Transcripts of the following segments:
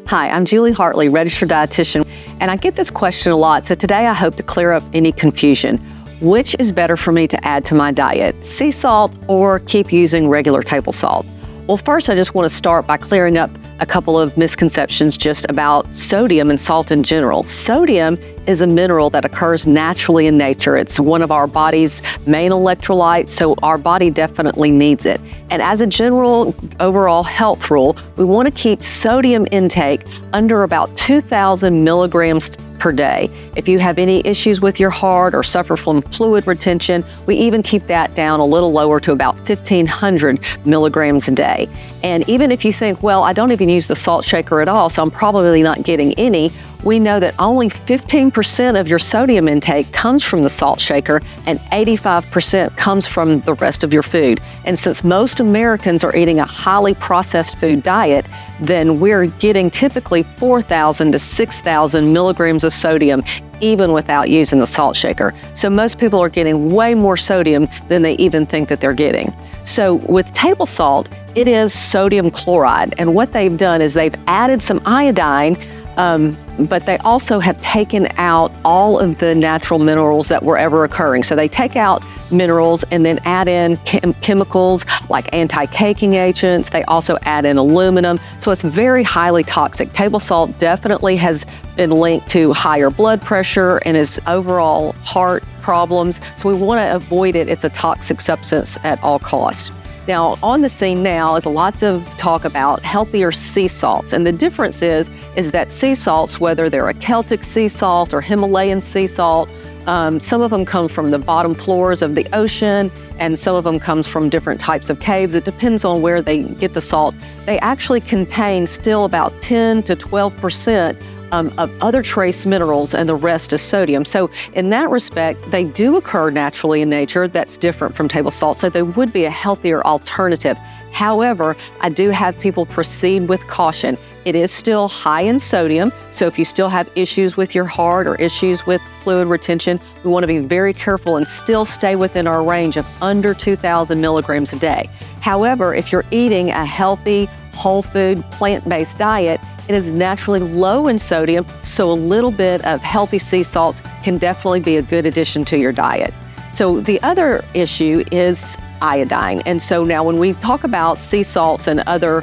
Hi, I'm Julie Hartley, registered dietitian, and I get this question a lot, so today I hope to clear up any confusion. Which is better for me to add to my diet, sea salt or keep using regular table salt? Well, first I just want to start by clearing up a couple of misconceptions just about sodium and salt in general. Sodium is a mineral that occurs naturally in nature. It's one of our body's main electrolytes, so our body definitely needs it. And as a general overall health rule, we want to keep sodium intake under about 2,000 milligrams per day. If you have any issues with your heart or suffer from fluid retention, we even keep that down a little lower to about 1,500 milligrams a day. And even if you think, well, I don't even use the salt shaker at all, so I'm probably not getting any, we know that only 15% of your sodium intake comes from the salt shaker and 85% comes from the rest of your food. And since most Americans are eating a highly processed food diet, then we're getting typically 4,000 to 6,000 milligrams of sodium even without using the salt shaker. So most people are getting way more sodium than they even think that they're getting. So with table salt, it is sodium chloride. And what they've done is they've added some iodine, but they also have taken out all of the natural minerals that were ever occurring. So they take out minerals and then add in chemicals like anti-caking agents. They also add in aluminum. So it's very highly toxic. Table salt definitely has been linked to higher blood pressure and is overall heart problems. So we want to avoid it. It's a toxic substance at all costs. Now, on the scene now is lots of talk about healthier sea salts. And the difference is that sea salts, whether they're a Celtic sea salt or Himalayan sea salt, some of them come from the bottom floors of the ocean, and some of them comes from different types of caves. It depends on where they get the salt. They actually contain still about 10 to 12% of other trace minerals, and the rest is sodium. So in that respect, they do occur naturally in nature. That's different from table salt, so they would be a healthier alternative. However, I do have people proceed with caution. It is still high in sodium, so if you still have issues with your heart or issues with fluid retention, we want to be very careful and still stay within our range of under 2,000 milligrams a day. However, if you're eating a healthy, whole food, plant-based diet, it is naturally low in sodium, so a little bit of healthy sea salts can definitely be a good addition to your diet. So the other issue is iodine. And so now when we talk about sea salts and other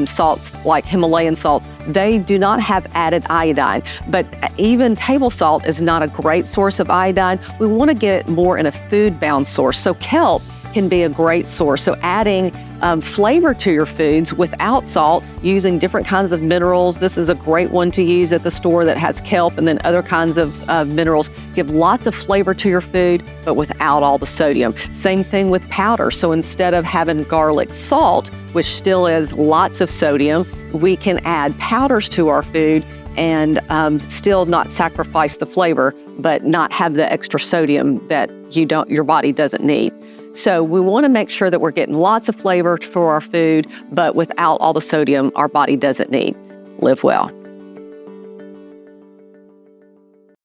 salts like Himalayan salts, they do not have added iodine, but even table salt is not a great source of iodine. We want to get more in a food-bound source. So kelp can be a great source. So adding flavor to your foods without salt, using different kinds of minerals. This is a great one to use at the store that has kelp and then other kinds of minerals. Give lots of flavor to your food, but without all the sodium. Same thing with powder. So instead of having garlic salt, which still is lots of sodium, we can add powders to our food and still not sacrifice the flavor, but not have the extra sodium that your body doesn't need. So we want to make sure that we're getting lots of flavor for our food, but without all the sodium our body doesn't need. Live well.